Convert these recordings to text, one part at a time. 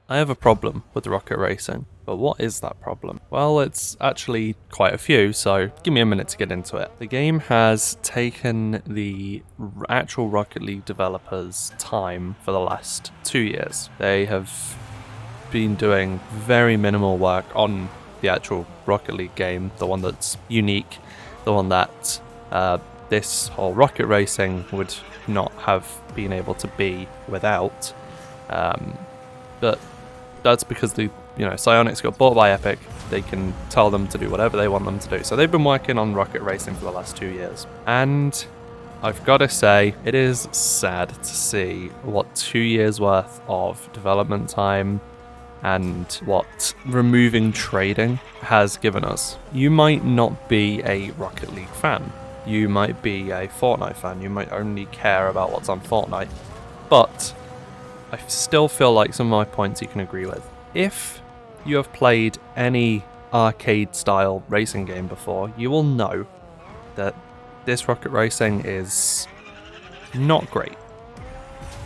I have a problem with rocket racing, but what is that problem? Well, it's actually quite a few, so give me a minute to get into it. The game has taken the actual Rocket League developers' time for the last 2 years. They have been doing very minimal work on the actual Rocket League game, the one that's unique, the one that this whole rocket racing would not have been able to be without. But that's because Psyonix got bought by Epic. They can tell them to do whatever they want them to do. So they've been working on rocket racing for the last 2 years. And I've got to say, it is sad to see what 2 years worth of development time and what removing trading has given us. You might not be a Rocket League fan. You might be a Fortnite fan. You might only care about what's on Fortnite. But I still feel like some of my points you can agree with. If you have played any arcade-style racing game before, you will know that this rocket racing is not great.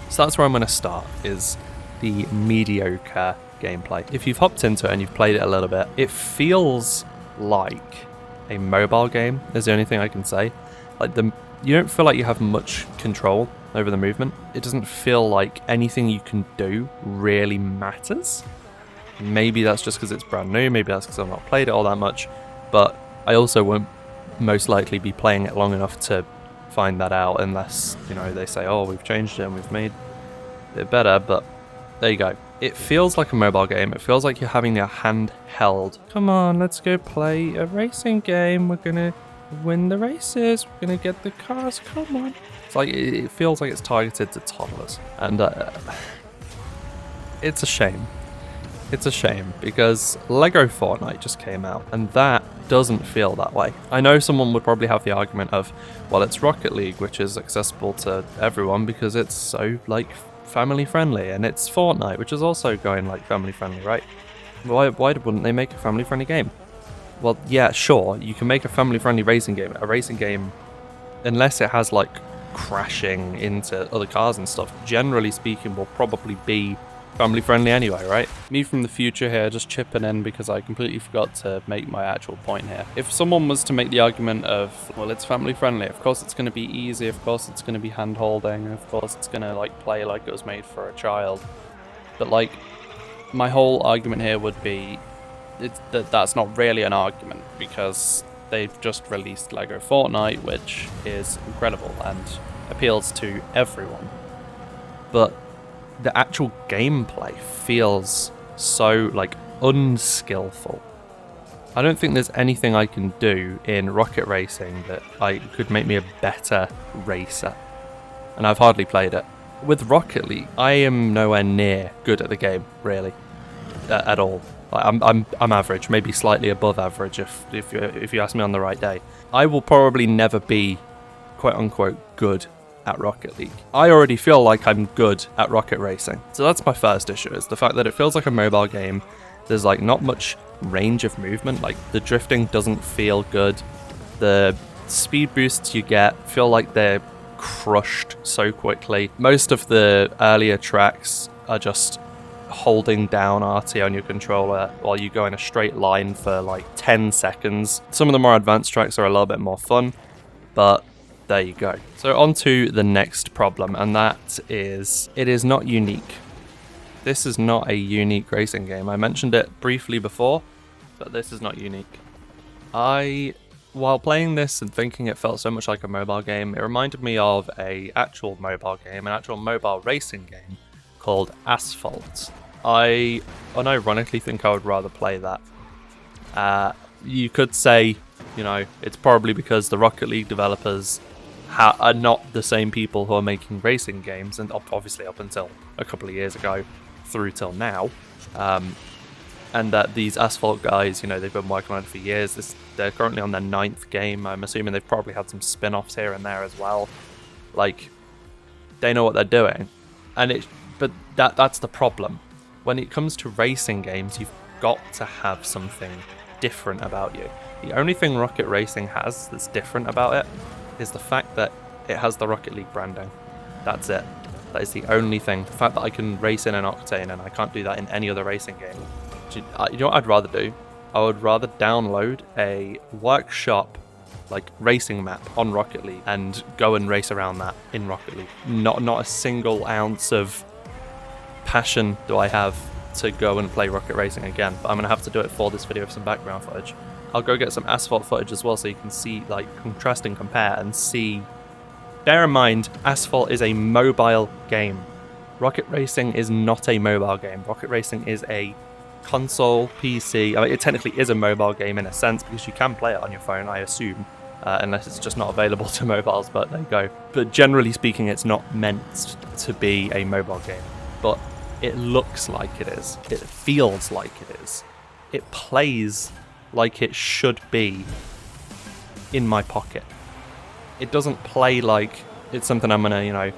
So that's where I'm going to start, is the mediocre gameplay. If you've hopped into it and you've played it a little bit, it feels like a mobile game, is the only thing I can say. You don't feel like you have much control over the movement. It doesn't feel like anything you can do really matters. Maybe that's just because it's brand new, maybe that's because I've not played it all that much, but I also won't most likely be playing it long enough to find that out unless, they say, oh, we've changed it and we've made it better, but there you go. It feels like a mobile game. It feels like you're having your hand held. Come on, let's go play a racing game. We're gonna win the races. We're gonna get the cars. Come on. It's like it feels like it's targeted to toddlers, and it's a shame. It's a shame because Lego Fortnite just came out, and that doesn't feel that way. I know someone would probably have the argument of, well, it's Rocket League, which is accessible to everyone because it's so family friendly, and it's Fortnite, which is also going family friendly, right? Why wouldn't they make a family friendly game? Well, yeah, sure, you can make a family friendly racing game. A racing game, unless it has crashing into other cars and stuff, generally speaking, will probably be family friendly anyway, right? Me from the future here, just chipping in because I completely forgot to make my actual point here. If someone was to make the argument of, well, it's family friendly, of course it's going to be easy, of course it's going to be hand holding, of course it's going to play like it was made for a child, but my whole argument here would be that's not really an argument, because they've just released Lego Fortnite, which is incredible and appeals to everyone, but the actual gameplay feels so unskillful. I don't think there's anything I can do in rocket racing that could make me a better racer, and I've hardly played it. With Rocket League, I am nowhere near good at the game, really, at all. I'm average, maybe slightly above average if you ask me on the right day. I will probably never be quote unquote good at Rocket League. I already feel like I'm good at rocket racing. So that's my first issue, is the fact that it feels like a mobile game. There's not much range of movement. The drifting doesn't feel good. The speed boosts you get feel like they're crushed so quickly. Most of the earlier tracks are just holding down RT on your controller while you go in a straight line for 10 seconds. Some of the more advanced tracks are a little bit more fun, but there you go. So on to the next problem, and that is, it is not unique. This is not a unique racing game. I mentioned it briefly before, but this is not unique. While playing this and thinking it felt so much like a mobile game, it reminded me of an actual mobile racing game called Asphalt. I unironically think I would rather play that. You could say, it's probably because the Rocket League developers are not the same people who are making racing games, and obviously up until a couple of years ago through till now, and that these Asphalt guys, they've been working on it for years. They're currently on their 9th game. I'm assuming they've probably had some spin-offs here and there as well. They know what they're doing, but that's the problem. When it comes to racing games, you've got to have something different about you. The only thing Rocket Racing has that's different about it is the fact that it has the Rocket League branding. That's it. That is the only thing. The fact that I can race in an Octane and I can't do that in any other racing game. You know what I'd rather do? I would rather download a workshop like racing map on Rocket League and go and race around that in Rocket League. Not a single ounce of passion do I have to go and play Rocket Racing again, but I'm gonna have to do it for this video with some background footage. I'll go get some Asphalt footage as well so you can see, like, contrast and compare and see. Bear in mind, Asphalt is a mobile game. Rocket Racing is not a mobile game. Rocket Racing is a console, PC. I mean, it technically is a mobile game in a sense because you can play it on your phone, I assume, unless it's just not available to mobiles, but there you go. But generally speaking, it's not meant to be a mobile game. But it looks like it is. It feels like it is. It plays like it should be in my pocket. It doesn't play like it's something I'm gonna, you know,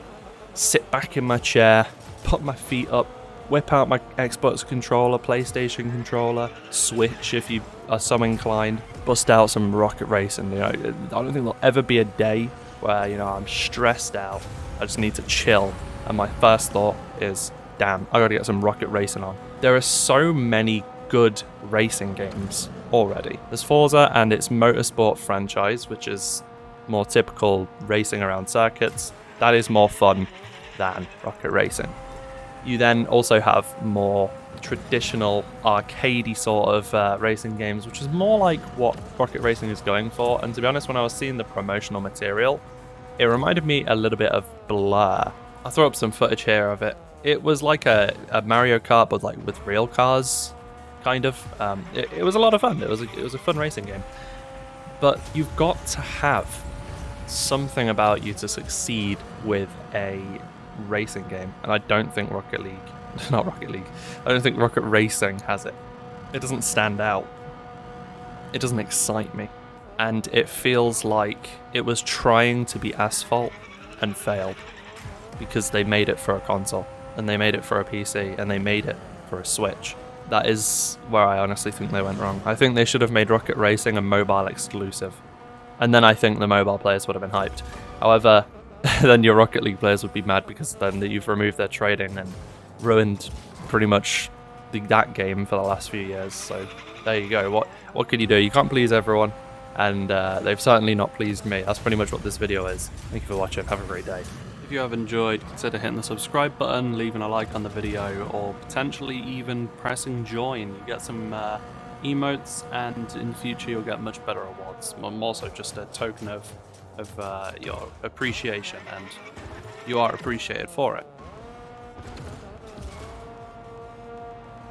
sit back in my chair, put my feet up, whip out my Xbox controller, PlayStation controller, Switch if you are so inclined, bust out some Rocket Racing. You know, I don't think there'll ever be a day where, you know, I'm stressed out. I just need to chill, and my first thought is, damn, I gotta get some Rocket Racing on. There are so many good racing games already. There's Forza and its motorsport franchise, which is more typical racing around circuits. That is more fun than Rocket Racing. You then also have more traditional arcadey sort of racing games, which is more like what Rocket Racing is going for. And to be honest, when I was seeing the promotional material, it reminded me a little bit of Blur. I'll throw up some footage here of it. It was like a Mario Kart, but like with real cars, kind of. It was a lot of fun. It was a fun racing game. But you've got to have something about you to succeed with a racing game, and I don't think Rocket Racing has it. It doesn't stand out. It doesn't excite me, and it feels like it was trying to be Asphalt and failed because they made it for a console and they made it for a PC and they made it for a Switch. That is where I honestly think they went wrong. I think they should have made Rocket Racing a mobile exclusive, and then I think the mobile players would have been hyped. However, then your Rocket League players would be mad because then you've removed their trading and ruined pretty much that game for the last few years. So there you go. What can you do? You can't please everyone, and they've certainly not pleased me. That's pretty much what this video is. Thank you for watching. Have a great day. If you have enjoyed, consider hitting the subscribe button, leaving a like on the video, or potentially even pressing join. You get some emotes, and in the future you'll get much better awards. More so just a token of your appreciation, and you are appreciated for it.